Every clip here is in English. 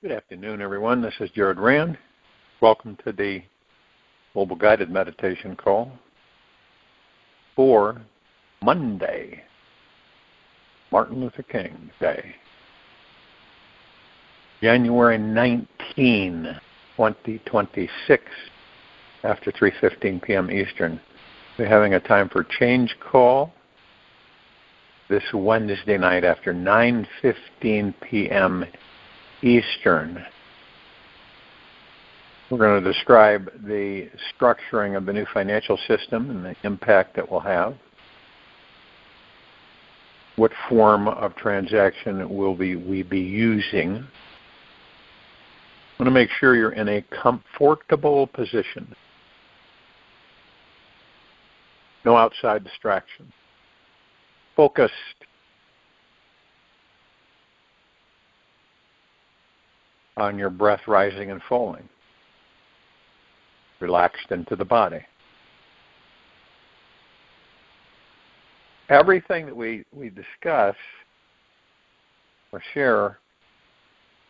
Good afternoon, everyone. This is Jared Rand. Welcome to the Global Guided Meditation Call for Monday, Martin Luther King Day, January 19, 2026, after 3:15 p.m. Eastern. We're having a time for change call this Wednesday night after 9:15 p.m. Eastern. We're going to describe the structuring of the new financial system and the impact it will have. What form of transaction will we be using? I want to make sure you're in a comfortable position. No outside distraction. Focused. On your breath rising and falling. Relaxed into the body. Everything that we discuss or share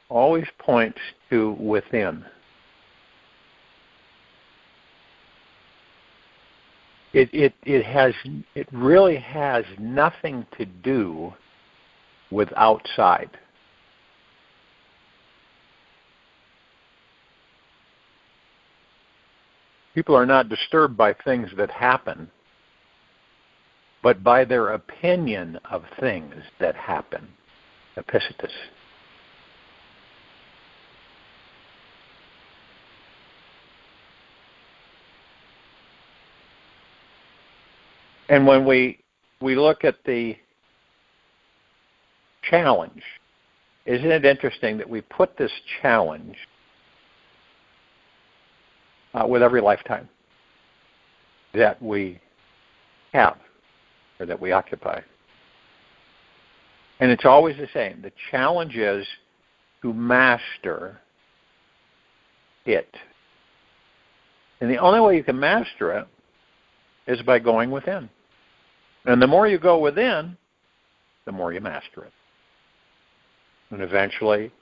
always points to within. It really has nothing to do with outside. People are not disturbed by things that happen, but by their opinion of things that happen. Epictetus. And when we look at the challenge, isn't it interesting that we put this challenge with every lifetime that we have or that we occupy? And it's always the same. The challenge is to master it. And the only way you can master it is by going within. And the more you go within, the more you master it. And eventually,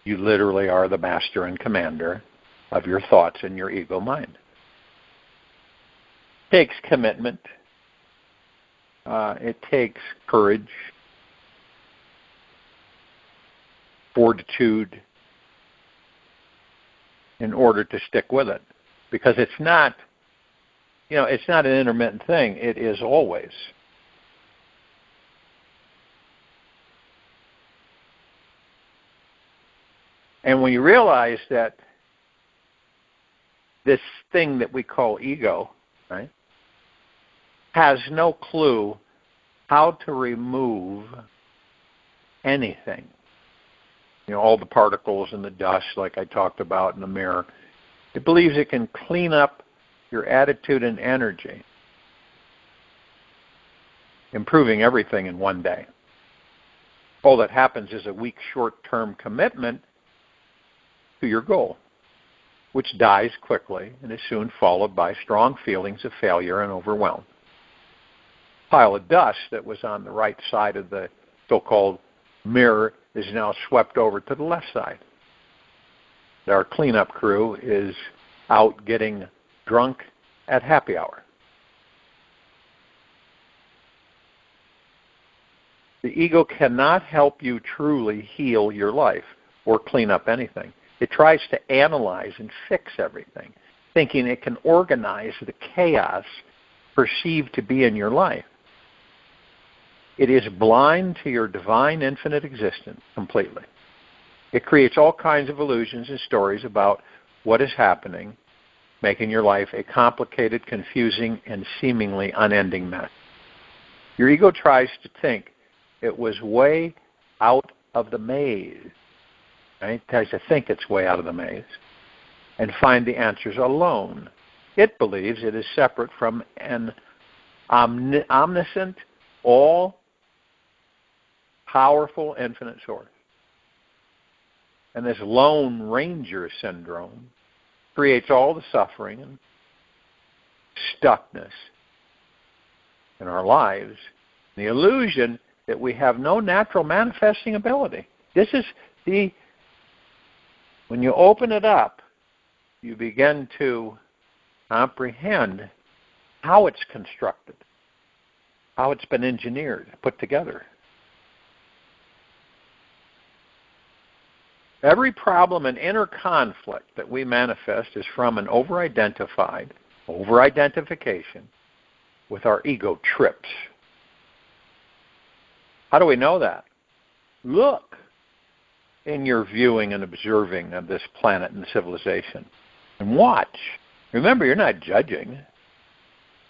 you literally are the master and commander of your thoughts and your ego mind. It takes commitment. It takes courage, fortitude, in order to stick with it. Because it's not, it's not an intermittent thing. It is always. And when you realize that this thing that we call ego, right, has no clue how to remove anything. All the particles and the dust, like I talked about in the mirror. It believes it can clean up your attitude and energy, improving everything in one day. All that happens is a weak short-term commitment to your goal, which dies quickly and is soon followed by strong feelings of failure and overwhelm. A pile of dust that was on the right side of the so-called mirror is now swept over to the left side. Our cleanup crew is out getting drunk at happy hour. The ego cannot help you truly heal your life or clean up anything. It tries to analyze and fix everything, thinking it can organize the chaos perceived to be in your life. It is blind to your divine infinite existence completely. It creates all kinds of illusions and stories about what is happening, making your life a complicated, confusing, and seemingly unending mess. Your ego tries to think it was way out of the maze. Right? It tries to think its way out of the maze and find the answers alone. It believes it is separate from an omniscient, all-powerful, infinite source. And this Lone Ranger syndrome creates all the suffering and stuckness in our lives, the illusion that we have no natural manifesting ability. This is the When you open it up, you begin to comprehend how it's constructed, how it's been engineered, put together. Every problem and inner conflict that we manifest is from an over-identification with our ego trips. How do we know that? Look in your viewing and observing of this planet and civilization and watch. Remember, you're not judging,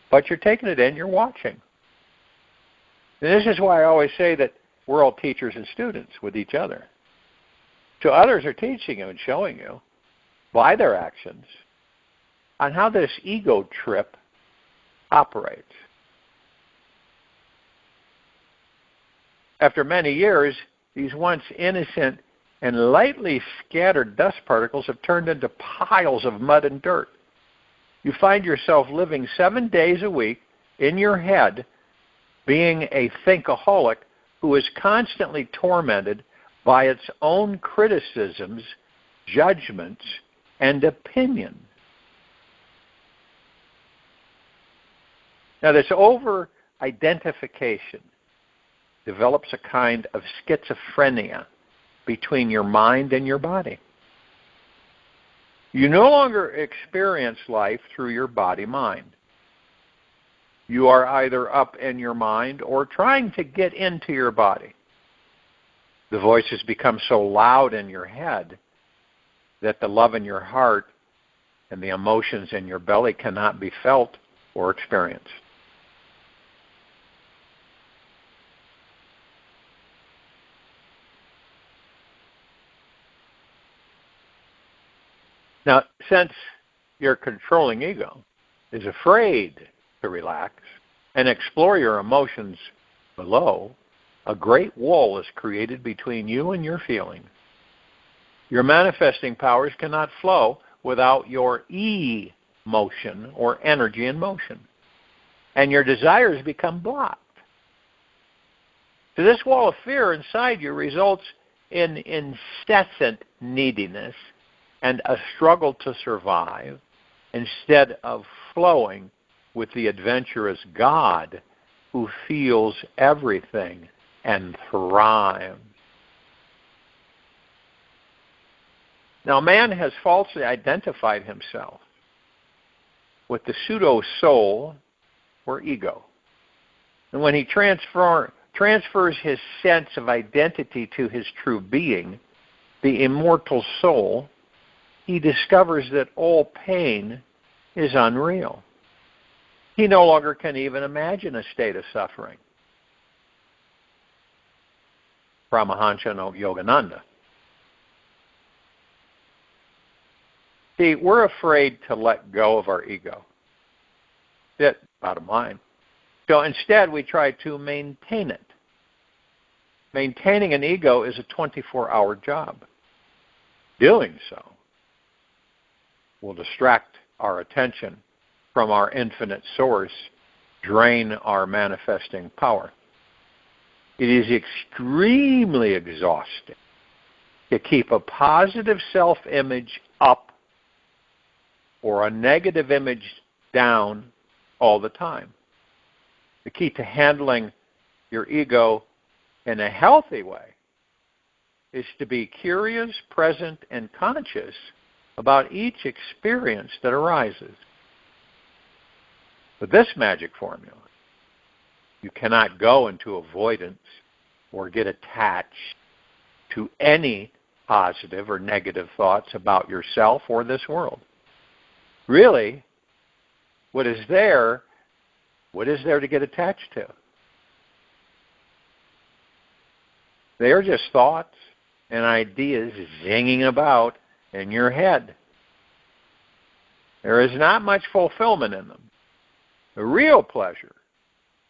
but you're taking it in, you're watching. And this is why I always say that we're all teachers and students with each other. So others are teaching you and showing you by their actions on how this ego trip operates. After many years, these once innocent and lightly scattered dust particles have turned into piles of mud and dirt. You find yourself living 7 days a week in your head, being a thinkaholic who is constantly tormented by its own criticisms, judgments, and opinions. Now, this over-identification develops a kind of schizophrenia between your mind and your body. You no longer experience life through your body-mind. You are either up in your mind or trying to get into your body. The voices become so loud in your head that the love in your heart and the emotions in your belly cannot be felt or experienced. Now, since your controlling ego is afraid to relax and explore your emotions below, a great wall is created between you and your feelings. Your manifesting powers cannot flow without your emotion or energy in motion, and your desires become blocked. So this wall of fear inside you results in incessant neediness and a struggle to survive instead of flowing with the adventurous God who feels everything and thrives. Now, man has falsely identified himself with the pseudo-soul or ego. And when he transfers his sense of identity to his true being, the immortal soul, he discovers that all pain is unreal. He no longer can even imagine a state of suffering. Paramahansa Yogananda. See, we're afraid to let go of our ego. That's bottom line. So instead, we try to maintain it. Maintaining an ego is a 24-hour job. Doing so will distract our attention from our infinite source, drain our manifesting power. It is extremely exhausting to keep a positive self-image up or a negative image down all the time. The key to handling your ego in a healthy way is to be curious, present, and conscious about each experience that arises. With this magic formula, you cannot go into avoidance or get attached to any positive or negative thoughts about yourself or this world. Really, what is there to get attached to? They are just thoughts and ideas zinging about in your head. There is not much fulfillment in them. The real pleasure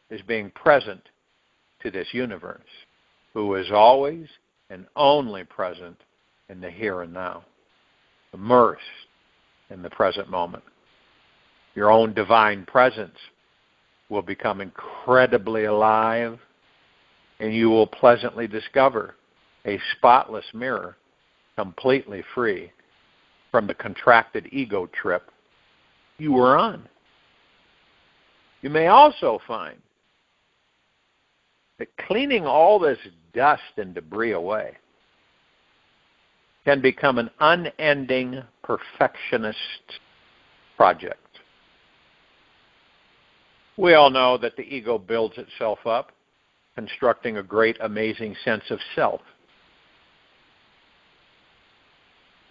is being present to this universe, who is always and only present in the here and now, immersed in the present moment. Your own divine presence will become incredibly alive, and you will pleasantly discover a spotless mirror completely free from the contracted ego trip you were on. You may also find that cleaning all this dust and debris away can become an unending perfectionist project. We all know that the ego builds itself up, constructing a great, amazing sense of self,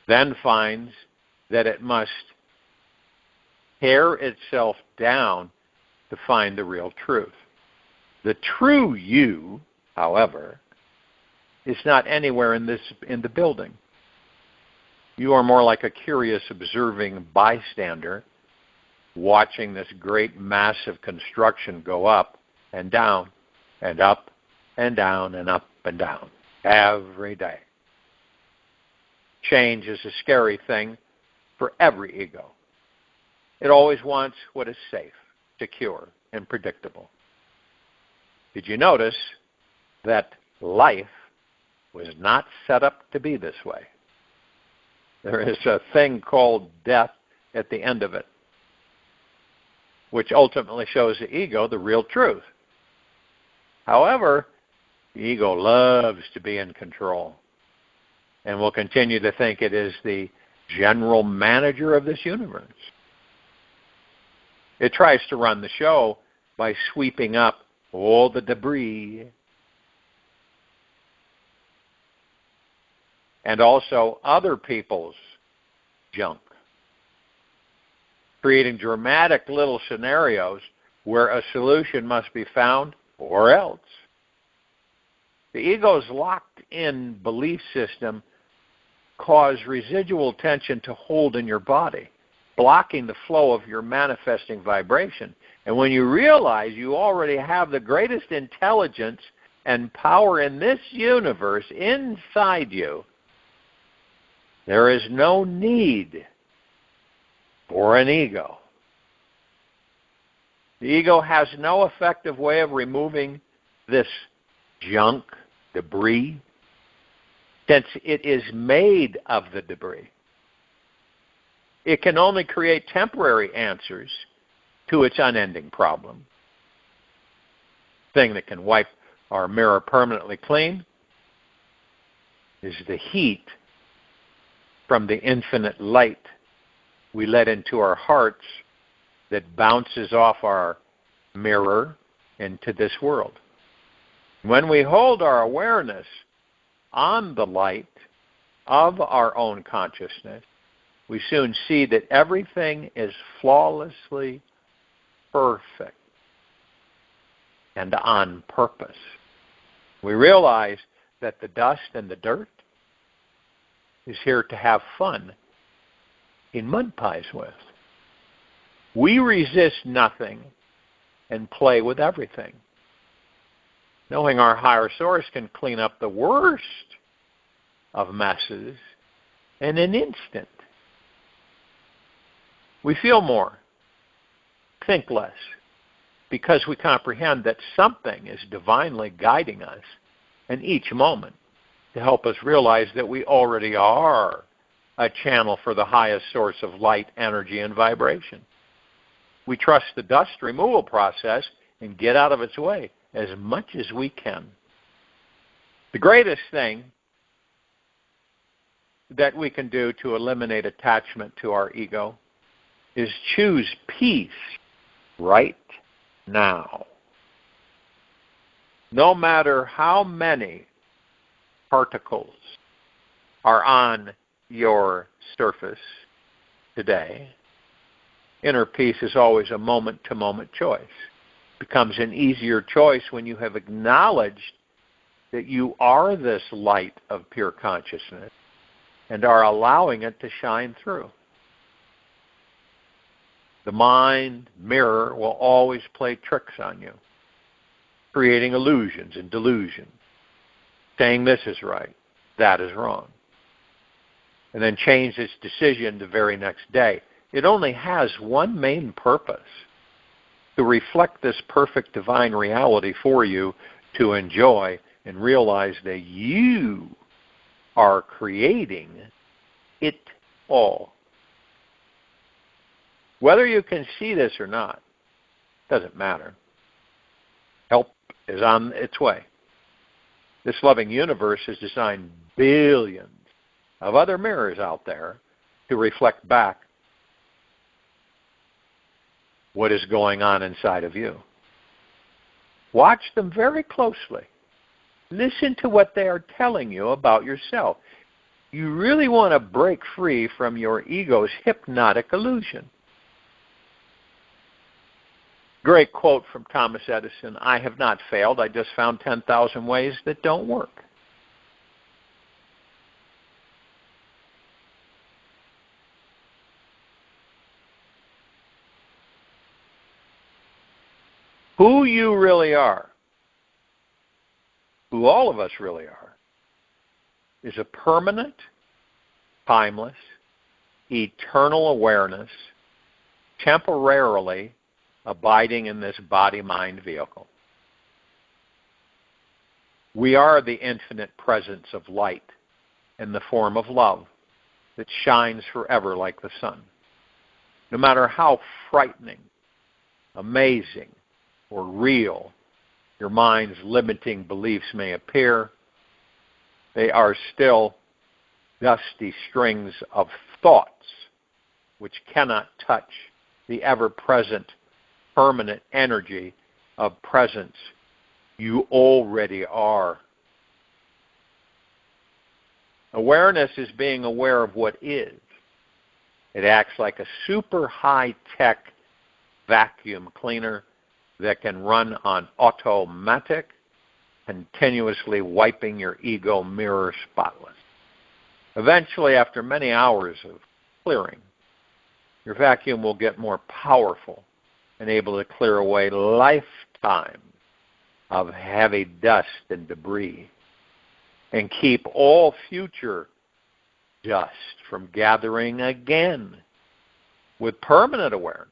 then finds that it must tear itself down to find the real truth. The true you, however, is not anywhere in the building. You are more like a curious, observing bystander watching this great, massive construction go up and down and up and down and up and down every day. Change is a scary thing for every ego. It always wants what is safe, secure, and predictable. Did you notice that life was not set up to be this way? There is a thing called death at the end of it, which ultimately shows the ego the real truth. However, the ego loves to be in control and will continue to think it is the general manager of this universe. It tries to run the show by sweeping up all the debris and also other people's junk, creating dramatic little scenarios where a solution must be found or else. The ego's locked-in belief system cause residual tension to hold in your body, blocking the flow of your manifesting vibration. And when you realize you already have the greatest intelligence and power in this universe inside you, there is no need for an ego. The ego has no effective way of removing this junk, debris, since it is made of the debris. It can only create temporary answers to its unending problem. The thing that can wipe our mirror permanently clean is the heat from the infinite light we let into our hearts that bounces off our mirror into this world. When we hold our awareness on the light of our own consciousness, we soon see that everything is flawlessly perfect and on purpose. We realize that the dust and the dirt is here to have fun in mud pies with. We resist nothing and play with everything. Knowing our higher source can clean up the worst of messes in an instant. We feel more, think less, because we comprehend that something is divinely guiding us in each moment to help us realize that we already are a channel for the highest source of light, energy, and vibration. We trust the dust removal process and get out of its way as much as we can. The greatest thing that we can do to eliminate attachment to our ego is choose peace right now. No matter how many particles are on your surface today, inner peace is always a moment-to-moment choice. It becomes an easier choice when you have acknowledged that you are this light of pure consciousness and are allowing it to shine through. The mind mirror will always play tricks on you, creating illusions and delusions, saying this is right, that is wrong, and then change its decision the very next day. It only has one main purpose: to reflect this perfect divine reality for you to enjoy and realize that you are creating it all. Whether you can see this or not, doesn't matter. Help is on its way. This loving universe has designed billions of other mirrors out there to reflect back what is going on inside of you. Watch them very closely. Listen to what they are telling you about yourself. You really want to break free from your ego's hypnotic illusion. Great quote from Thomas Edison, "I have not failed, I just found 10,000 ways that don't work." Who you really are, who all of us really are, is a permanent, timeless, eternal awareness, temporarily abiding in this body-mind vehicle. We are the infinite presence of light in the form of love that shines forever like the sun. No matter how frightening, amazing, or real your mind's limiting beliefs may appear, they are still dusty strings of thoughts which cannot touch the ever-present permanent energy of presence you already are. Awareness is being aware of what is. It acts like a super high-tech vacuum cleaner that can run on automatic, continuously wiping your ego mirror spotless. Eventually, after many hours of clearing, your vacuum will get more powerful and able to clear away lifetimes of heavy dust and debris and keep all future dust from gathering again. With permanent awareness,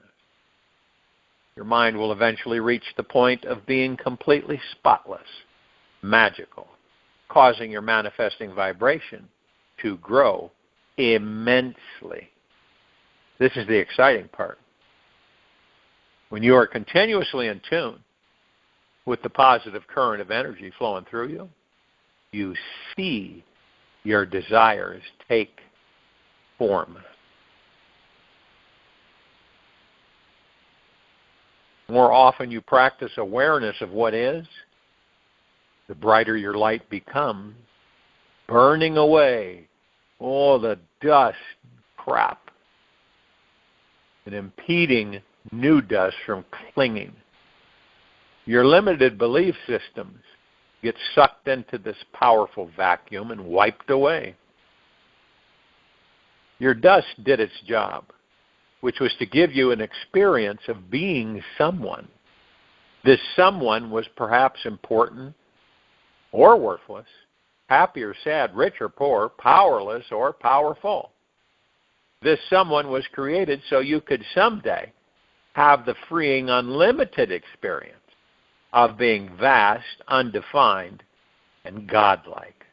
your mind will eventually reach the point of being completely spotless, magical, causing your manifesting vibration to grow immensely. This is the exciting part. When you are continuously in tune with the positive current of energy flowing through you, you see your desires take form. The more often you practice awareness of what is, the brighter your light becomes, burning away all the dust, crap, and impeding new dust from clinging. Your limited belief systems get sucked into this powerful vacuum and wiped away. Your dust did its job, which was to give you an experience of being someone. This someone was perhaps important or worthless, happy or sad, rich or poor, powerless or powerful. This someone was created so you could someday have the freeing, unlimited experience of being vast, undefined, and godlike.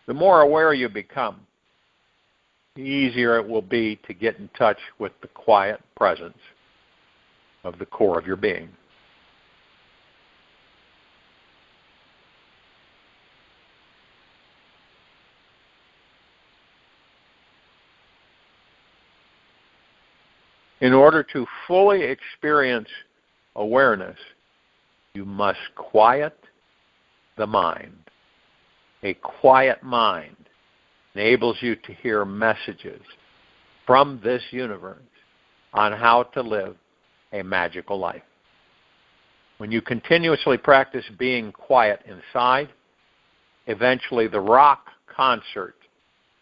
The more aware you become, the easier it will be to get in touch with the quiet presence of the core of your being. In order to fully experience awareness, you must quiet the mind. A quiet mind enables you to hear messages from this universe on how to live a magical life. When you continuously practice being quiet inside, eventually the rock concert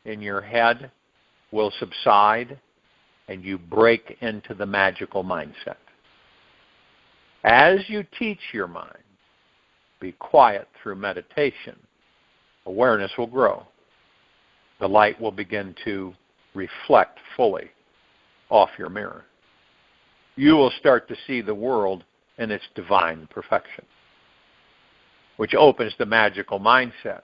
in your head will subside and you break into the magical mindset. As you teach your mind, be quiet through meditation, awareness will grow. The light will begin to reflect fully off your mirror. You will start to see the world in its divine perfection. which opens the magical mindset.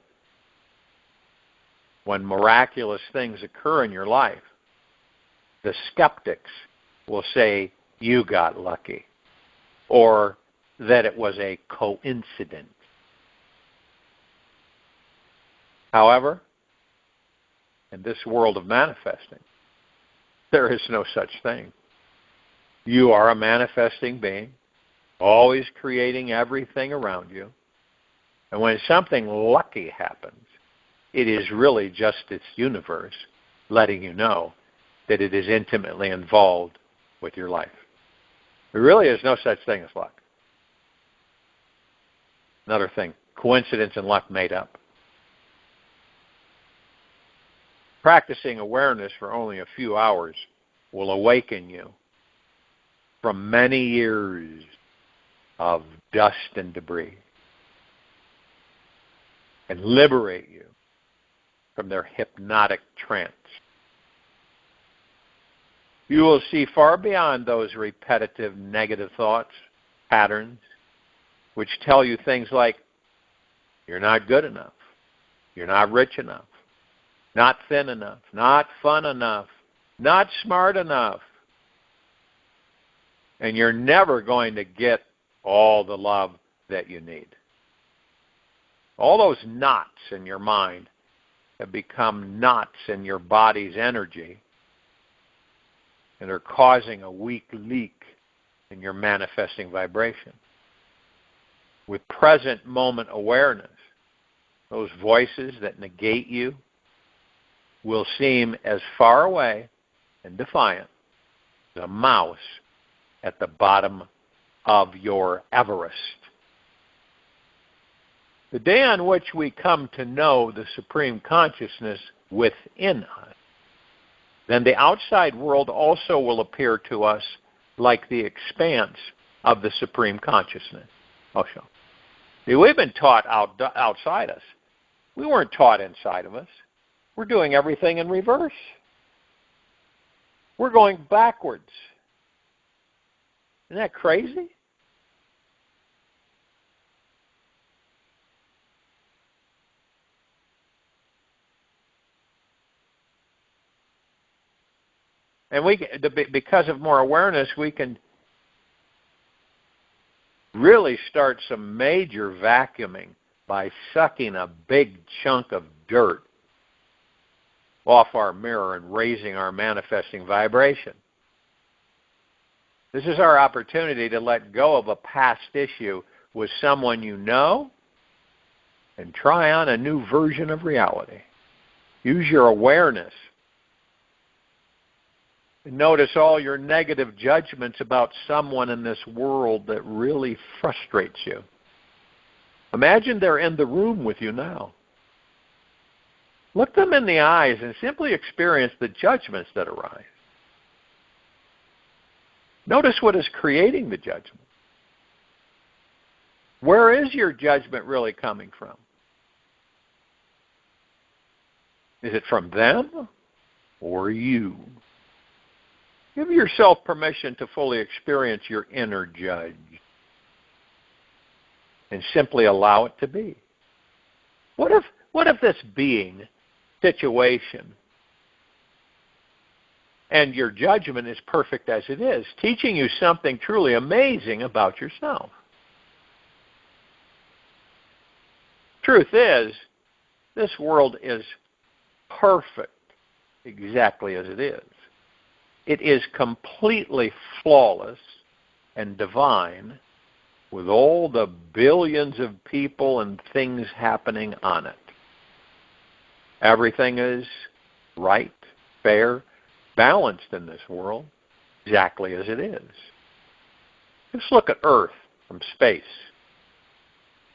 When miraculous things occur in your life, the skeptics will say you got lucky, or that it was a coincidence. However, in this world of manifesting, there is no such thing. You are a manifesting being, always creating everything around you. And when something lucky happens, it is really just this universe letting you know that it is intimately involved with your life. There really is no such thing as luck. Another thing, coincidence and luck made up. Practicing awareness for only a few hours will awaken you from many years of dust and debris and liberate you from their hypnotic trance. You will see far beyond those repetitive negative thoughts, patterns, which tell you things like, you're not good enough, you're not rich enough, not thin enough, not fun enough, not smart enough, and you're never going to get all the love that you need. All those knots in your mind have become knots in your body's energy and are causing a weak leak in your manifesting vibration. With present moment awareness, those voices that negate you will seem as far away and defiant as a mouse at the bottom of your Everest. The day on which we come to know the Supreme Consciousness within us, then the outside world also will appear to us like the expanse of the Supreme Consciousness. Osho. See, we've been taught outside us. We weren't taught inside of us. We're doing everything in reverse. We're going backwards. Isn't that crazy? And because of more awareness, we can really start some major vacuuming by sucking a big chunk of dirt off our mirror and raising our manifesting vibration. This is our opportunity to let go of a past issue with someone you know and try on a new version of reality. Use your awareness and notice all your negative judgments about someone in this world that really frustrates you. Imagine they're in the room with you now. Look them in the eyes and simply experience the judgments that arise. Notice what is creating the judgment. Where is your judgment really coming from? Is it from them or you? Give yourself permission to fully experience your inner judge and simply allow it to be. What if this being, situation, and your judgment is perfect as it is, teaching you something truly amazing about yourself? Truth is, this world is perfect exactly as it is. It is completely flawless and divine with all the billions of people and things happening on it. Everything is right, fair, balanced in this world exactly as it is. Just look at Earth from space.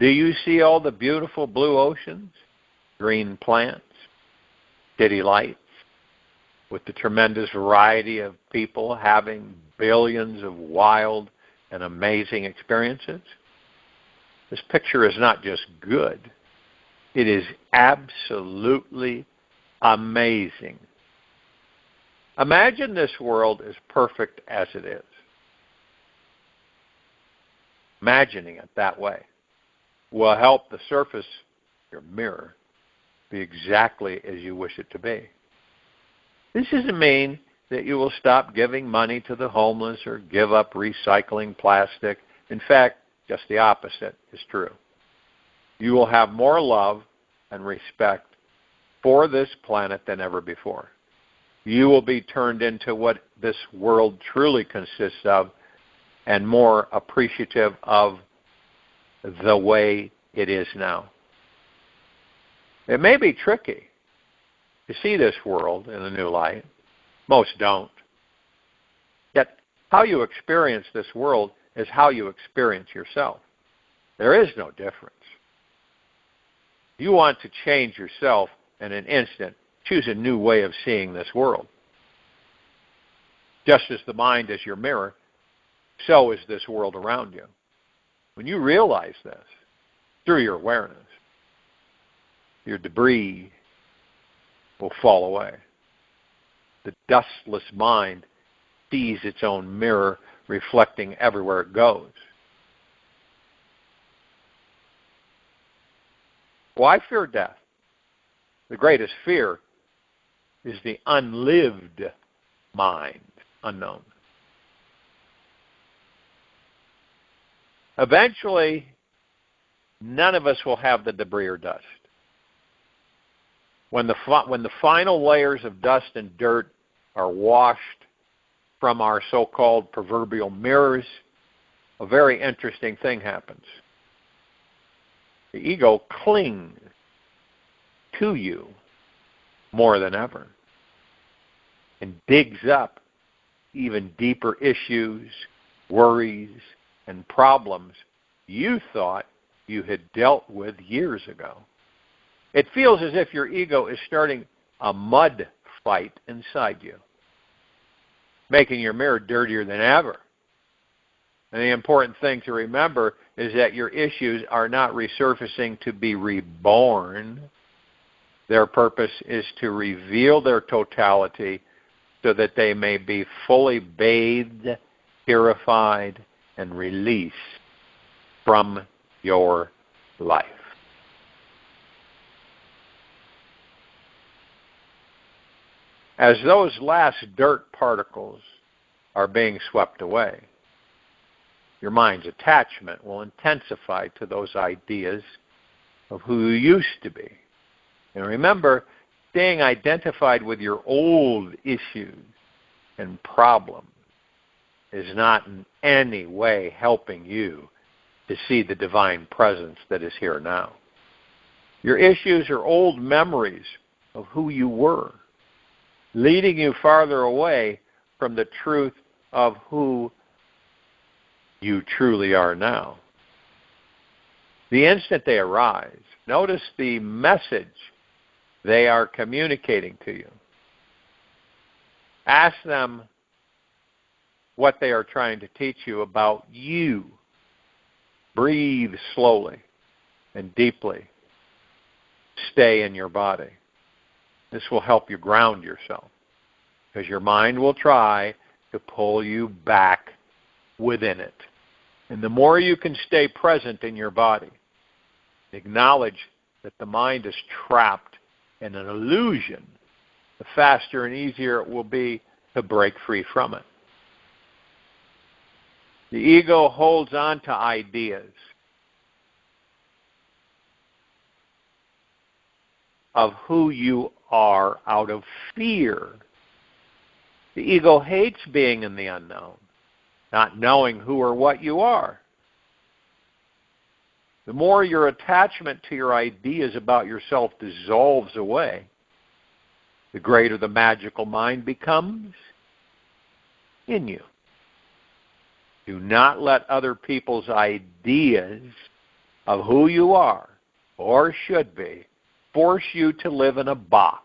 Do you see all the beautiful blue oceans, green plants, city lights, with the tremendous variety of people having billions of wild and amazing experiences? This picture is not just good. It is absolutely amazing. Imagine this world is perfect as it is. Imagining it that way. will help the surface, your mirror, be exactly as you wish it to be. This doesn't mean that you will stop giving money to the homeless or give up recycling plastic. In fact, just the opposite is true. You will have more love and respect for this planet than ever before. You will be turned into what this world truly consists of and more appreciative of the way it is now. It may be tricky to see this world in a new light. Most don't. Yet, how you experience this world is how you experience yourself. There is no difference. You want to change yourself in an instant. Choose a new way of seeing this world. Just as the mind is your mirror, so is this world around you. When you realize this through your awareness, your debris will fall away. The dustless mind sees its own mirror reflecting everywhere it goes. Why fear death? The greatest fear is the unlived mind, unknown. Eventually, none of us will have the debris or dust. When the final layers of dust and dirt are washed from our so-called proverbial mirrors, a very interesting thing happens. The ego clings to you more than ever and digs up even deeper issues, worries, and problems you thought you had dealt with years ago. It feels as if your ego is starting a mud fight inside you, making your mirror dirtier than ever. And the important thing to remember is that your issues are not resurfacing to be reborn. Their purpose is to reveal their totality so that they may be fully bathed, purified, and released from your life. As those last dirt particles are being swept away, your mind's attachment will intensify to those ideas of who you used to be. And remember, staying identified with your old issues and problems is not in any way helping you to see the divine presence that is here now. Your issues are old memories of who you were, leading you farther away from the truth of who you truly are now. The instant they arise, notice the message they are communicating to you. Ask them what they are trying to teach you about you. Breathe slowly and deeply. Stay in your body. This will help you ground yourself, because your mind will try to pull you back within it. And the more you can stay present in your body, acknowledge that the mind is trapped in an illusion, the faster and easier it will be to break free from it. The ego holds on to ideas of who you are out of fear. The ego hates being in the unknown, not knowing who or what you are. The more your attachment to your ideas about yourself dissolves away, the greater the magical mind becomes in you. Do not let other people's ideas of who you are or should be force you to live in a box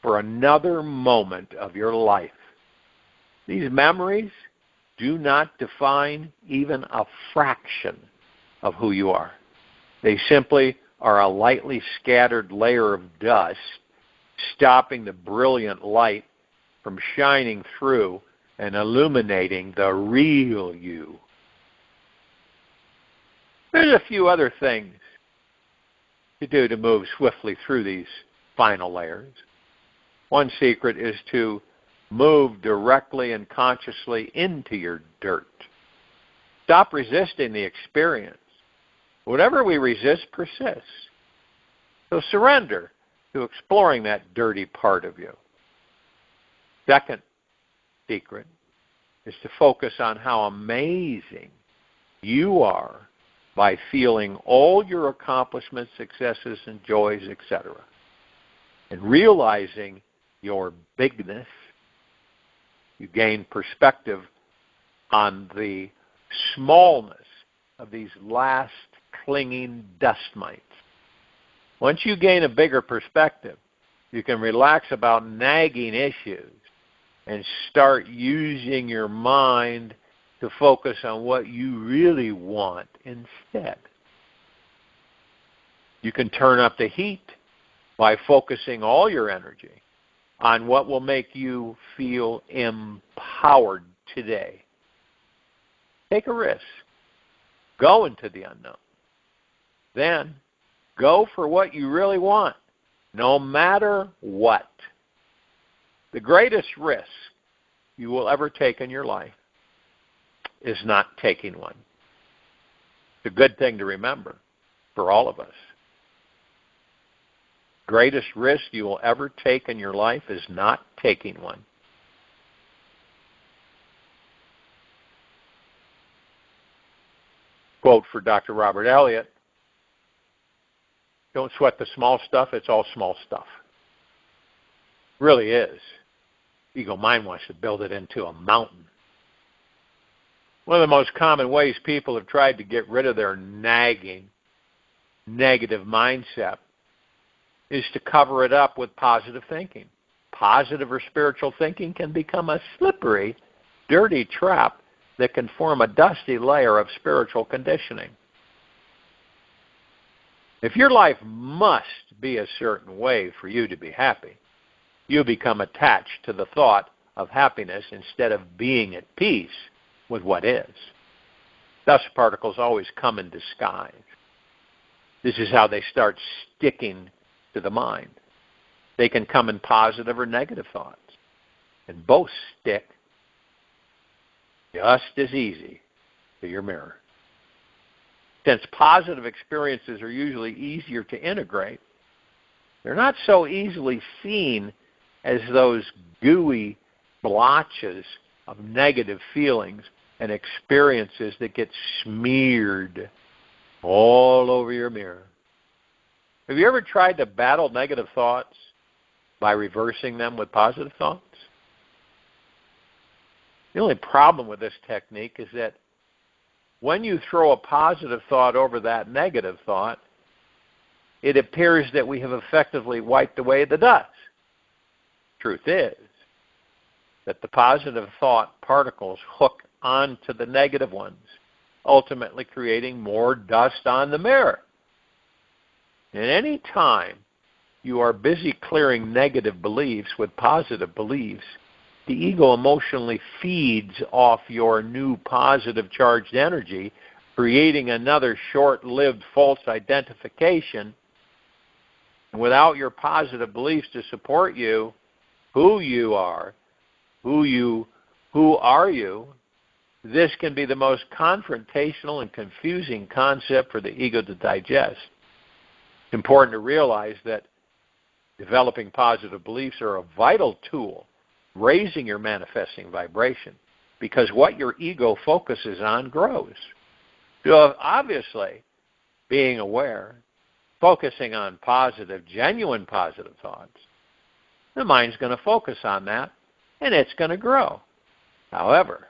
for another moment of your life. These memories do not define even a fraction of who you are. They simply are a lightly scattered layer of dust, stopping the brilliant light from shining through and illuminating the real you. There's a few other things to do to move swiftly through these final layers. One secret is to move directly and consciously into your dirt. Stop resisting the experience. Whatever we resist persists. So surrender to exploring that dirty part of you. Second secret is to focus on how amazing you are by feeling all your accomplishments, successes, and joys, etc. And realizing your bigness, you gain perspective on the smallness of these last clinging dust mites. Once you gain a bigger perspective, you can relax about nagging issues and start using your mind to focus on what you really want instead. You can turn up the heat by focusing all your energy on what will make you feel empowered today. Take a risk. Go into the unknown. Then go for what you really want, no matter what. The greatest risk you will ever take in your life is not taking one. It's a good thing to remember for all of us. Greatest risk you will ever take in your life is not taking one. Quote for Dr. Robert Elliott, "Don't sweat the small stuff, it's all small stuff." Really is. Ego mind wants to build it into a mountain. One of the most common ways people have tried to get rid of their nagging, negative mindset is to cover it up with positive thinking. Positive or spiritual thinking can become a slippery, dirty trap that can form a dusty layer of spiritual conditioning. If your life must be a certain way for you to be happy, you become attached to the thought of happiness instead of being at peace with what is. Dust particles always come in disguise. This is how they start sticking to the mind. They can come in positive or negative thoughts, and both stick just as easy to your mirror. Since positive experiences are usually easier to integrate, they're not so easily seen as those gooey blotches of negative feelings and experiences that get smeared all over your mirror. Have you ever tried to battle negative thoughts by reversing them with positive thoughts? The only problem with this technique is that when you throw a positive thought over that negative thought, it appears that we have effectively wiped away the dust. Truth is that the positive thought particles hook onto the negative ones, ultimately creating more dust on the mirror. And any time you are busy clearing negative beliefs with positive beliefs, the ego emotionally feeds off your new positive charged energy, creating another short-lived false identification. And without your positive beliefs to support you, who you are, who are you, this can be the most confrontational and confusing concept for the ego to digest. It's important to realize that developing positive beliefs are a vital tool, raising your manifesting vibration, because what your ego focuses on grows. So obviously, being aware, focusing on positive, genuine positive thoughts, the mind's going to focus on that, and it's going to grow. However,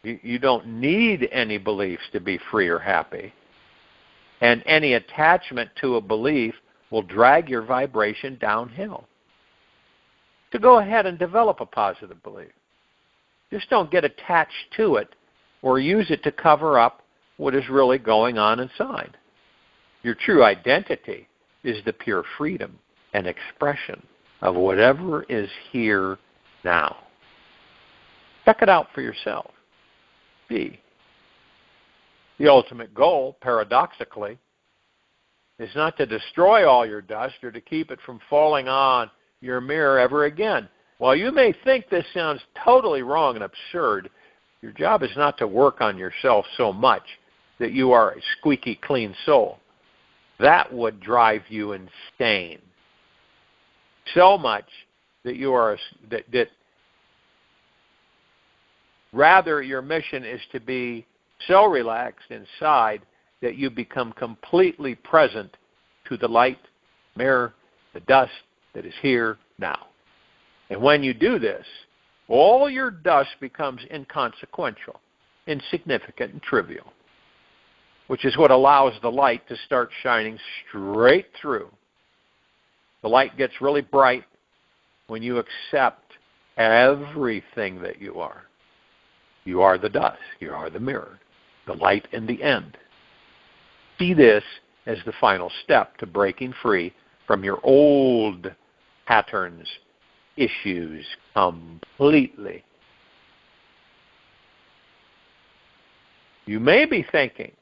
you don't need any beliefs to be free or happy, and any attachment to a belief will drag your vibration downhill. So go ahead and develop a positive belief. Just don't get attached to it or use it to cover up what is really going on inside. Your true identity is the pure freedom and expression of whatever is here now. Check it out for yourself. See. The ultimate goal, paradoxically, is not to destroy all your dust or to keep it from falling on your mirror ever again. While you may think this sounds totally wrong and absurd, your job is not to work on yourself so much that you are a squeaky clean soul. That would drive you insane. So much that you are that rather your mission is to be so relaxed inside that you become completely present to the light, mirror, the dust that is here now. And when you do this, all your dust becomes inconsequential, insignificant, and trivial, which is what allows the light to start shining straight through. The light gets really bright when you accept everything that you are. You are the dust. You are the mirror, the light in the end. See this as the final step to breaking free from your old patterns, issues completely. You may be thinking,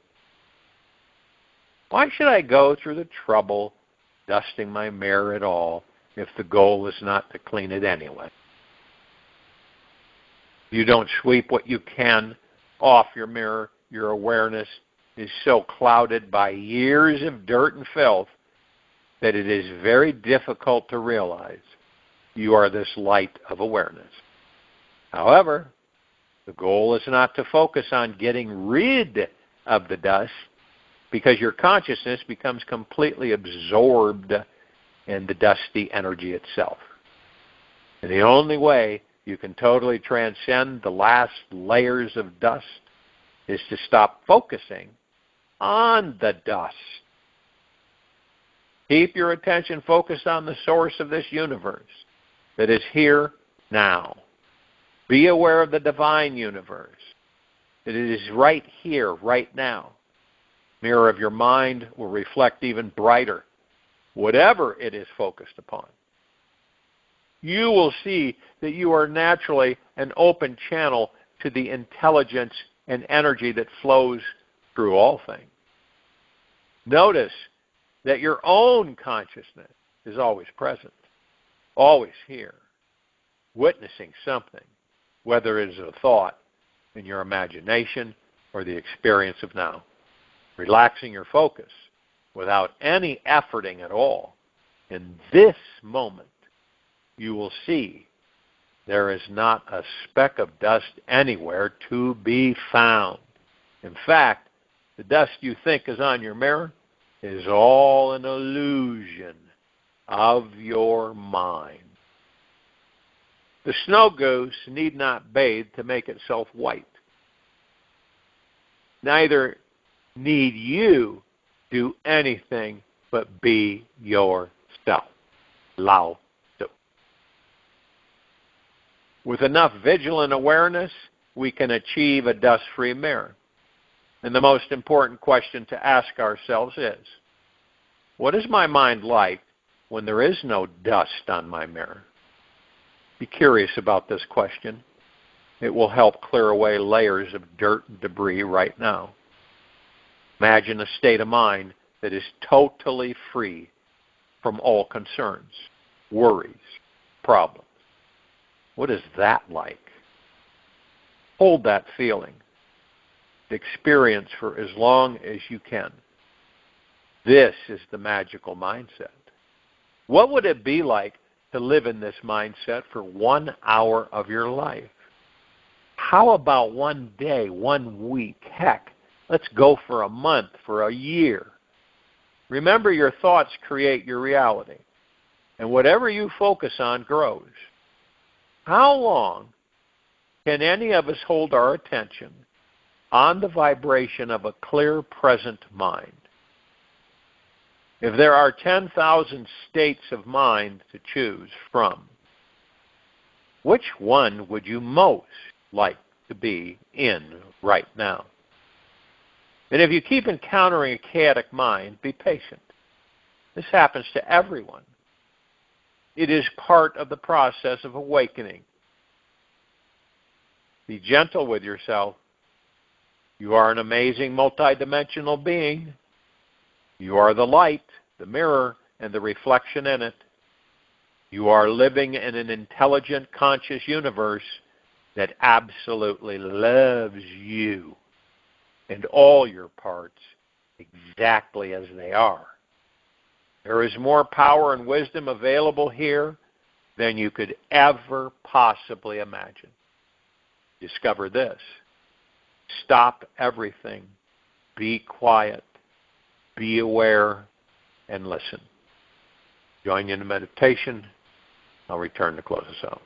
why should I go through the trouble dusting my mirror at all if the goal is not to clean it anyway? You don't sweep what you can off your mirror. Your awareness is so clouded by years of dirt and filth that it is very difficult to realize you are this light of awareness. However, the goal is not to focus on getting rid of the dust, because your consciousness becomes completely absorbed in the dusty energy itself. And the only way you can totally transcend the last layers of dust is to stop focusing on the dust. Keep your attention focused on the source of this universe that is here now. Be aware of the divine universe, that it is right here, right now. Mirror of your mind will reflect even brighter whatever it is focused upon. You will see that you are naturally an open channel to the intelligence and energy that flows through all things. Notice that your own consciousness is always present, always here, witnessing something, whether it is a thought in your imagination or the experience of now. Relaxing your focus without any efforting at all. In this moment, you will see there is not a speck of dust anywhere to be found. In fact, the dust you think is on your mirror is all an illusion of your mind. The snow goose need not bathe to make itself white. Neither need you do anything but be yourself. Lao Tzu. With enough vigilant awareness, we can achieve a dust-free mirror. And the most important question to ask ourselves is, what is my mind like when there is no dust on my mirror? Be curious about this question. It will help clear away layers of dirt and debris right now. Imagine a state of mind that is totally free from all concerns, worries, problems. What is that like? Hold that feeling. Experience for as long as you can. This is the magical mindset. What would it be like to live in this mindset for 1 hour of your life? How about 1 day, 1 week? Heck, let's go for a month, for a year. Remember, your thoughts create your reality, and whatever you focus on grows. How long can any of us hold our attention on the vibration of a clear, present mind? If there are 10,000 states of mind to choose from, which one would you most like to be in right now? And if you keep encountering a chaotic mind, be patient. This happens to everyone. It is part of the process of awakening. Be gentle with yourself. You are an amazing multidimensional being. You are the light, the mirror, and the reflection in it. You are living in an intelligent, conscious universe that absolutely loves you and all your parts exactly as they are. There is more power and wisdom available here than you could ever possibly imagine. Discover this. Stop everything. Be quiet. Be aware and listen. Join you in the meditation. I'll return to close us out.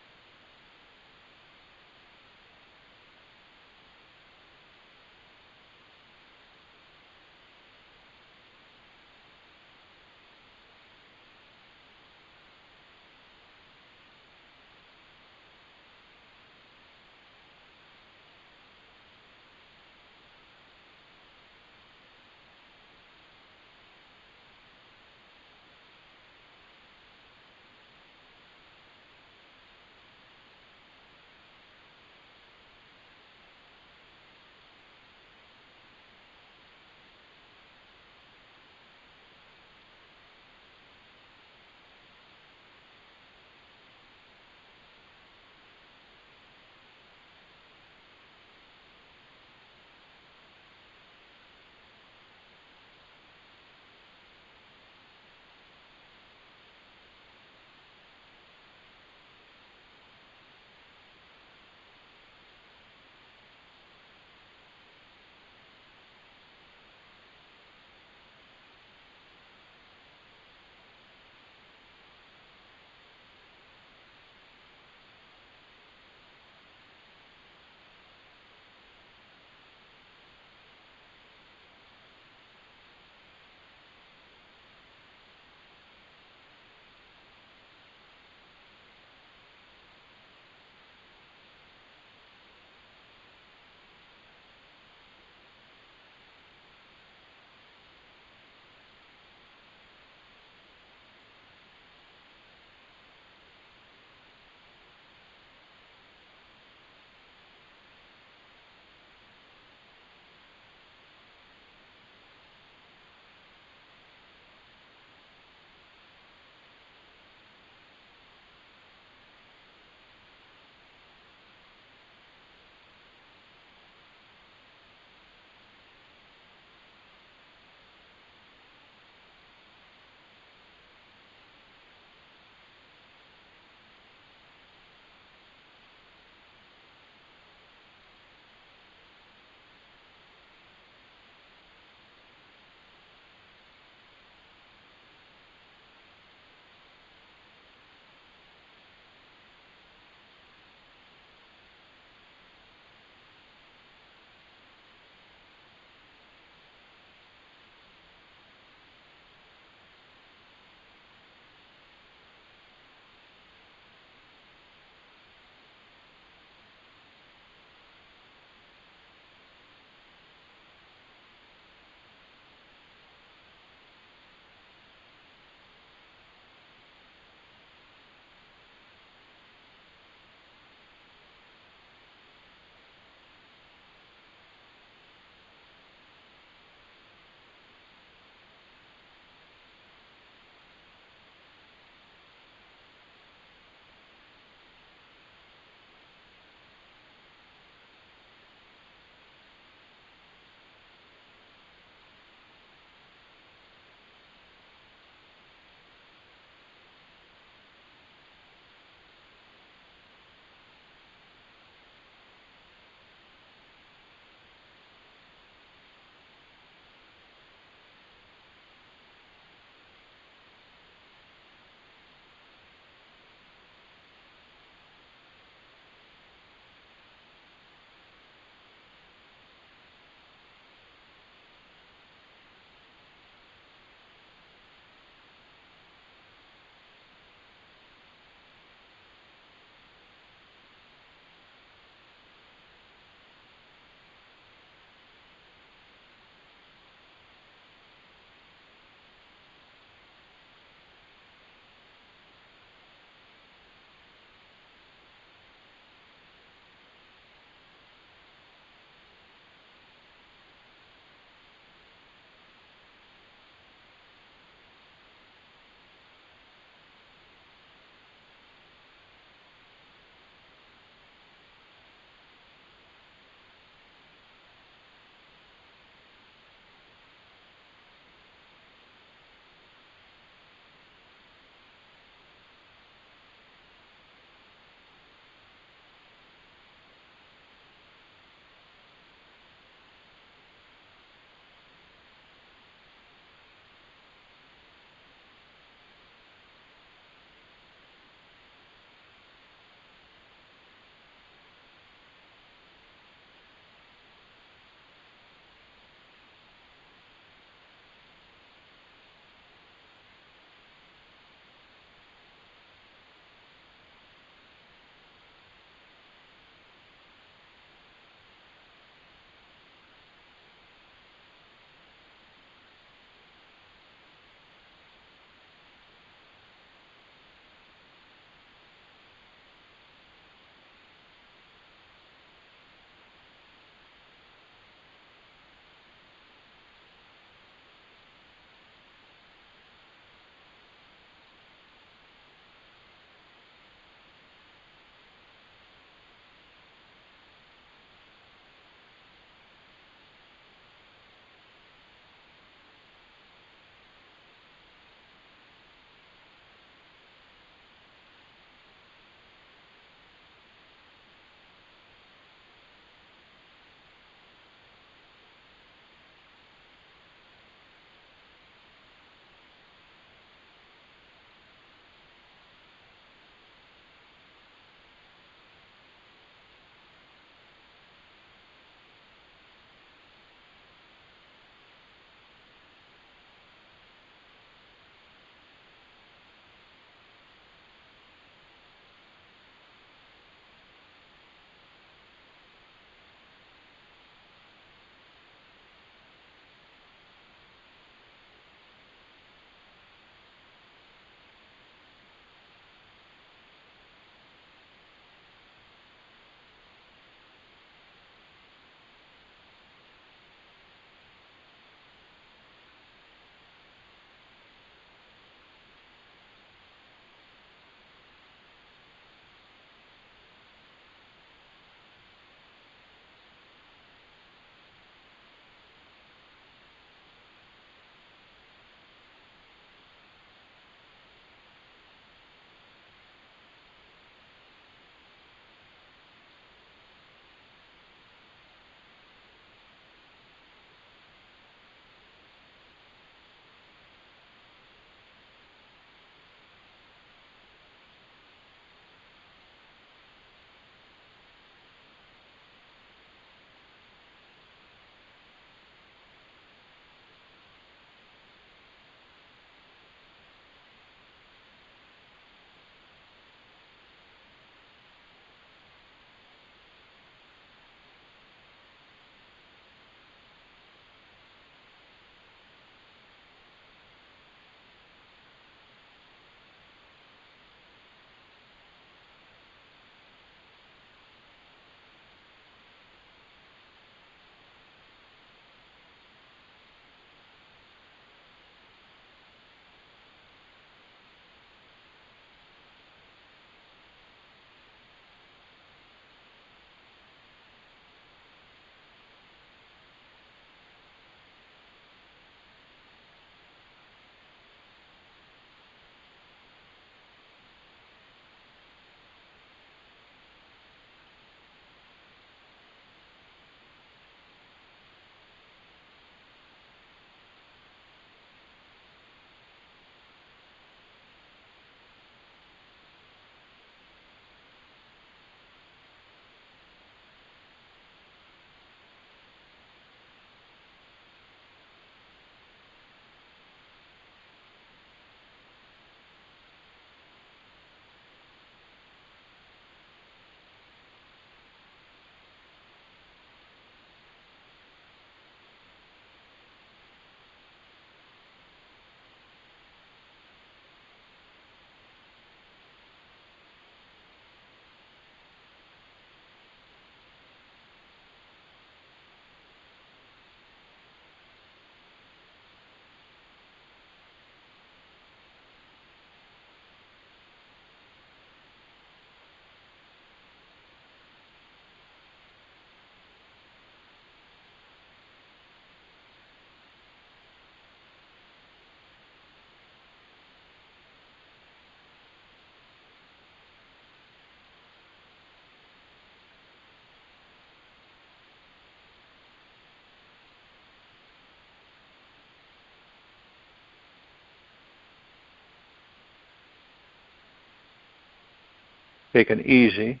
Take an easy,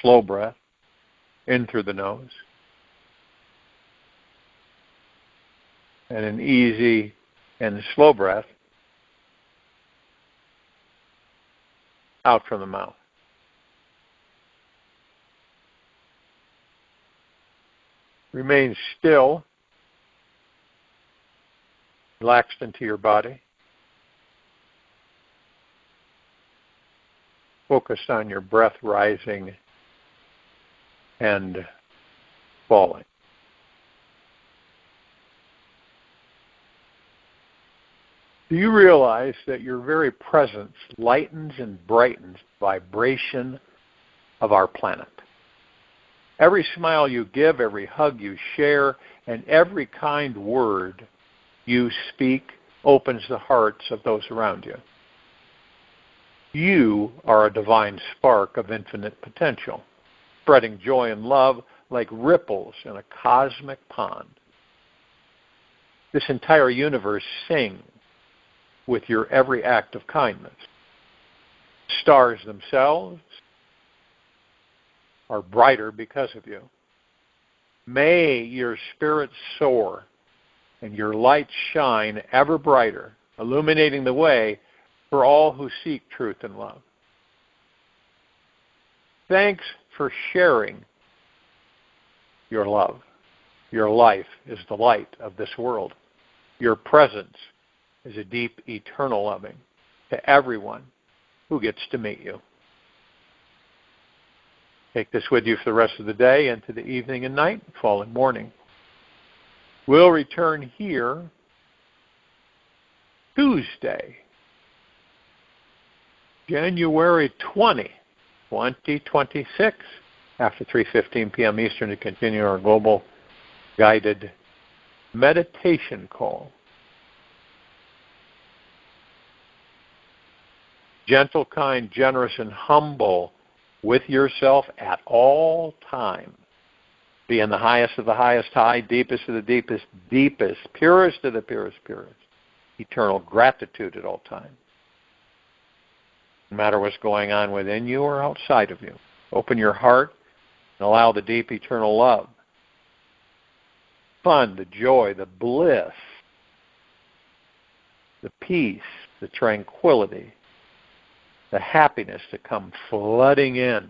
slow breath in through the nose. And an easy and slow breath out from the mouth. Remain still, relaxed into your body. Focus on your breath rising and falling. Do you realize that your very presence lightens and brightens the vibration of our planet? Every smile you give, every hug you share, and every kind word you speak opens the hearts of those around you. You are a divine spark of infinite potential, spreading joy and love like ripples in a cosmic pond. This entire universe sings with your every act of kindness. Stars themselves are brighter because of you. May your spirit soar and your light shine ever brighter, illuminating the way for all who seek truth and love. Thanks for sharing your love. Your life is the light of this world. Your presence is a deep, eternal loving to everyone who gets to meet you. Take this with you for the rest of the day, into the evening and night, fall and morning. We'll return here Tuesday, January 20, 2026, after 3:15 p.m. Eastern, to continue our global guided meditation call. Gentle, kind, generous, and humble with yourself at all times. Be in the highest of the highest high, deepest of the deepest deepest, purest of the purest purest. Eternal gratitude at all times. No matter what's going on within you or outside of you. Open your heart and allow the deep eternal love, fun, the joy, the bliss, the peace, the tranquility, the happiness to come flooding in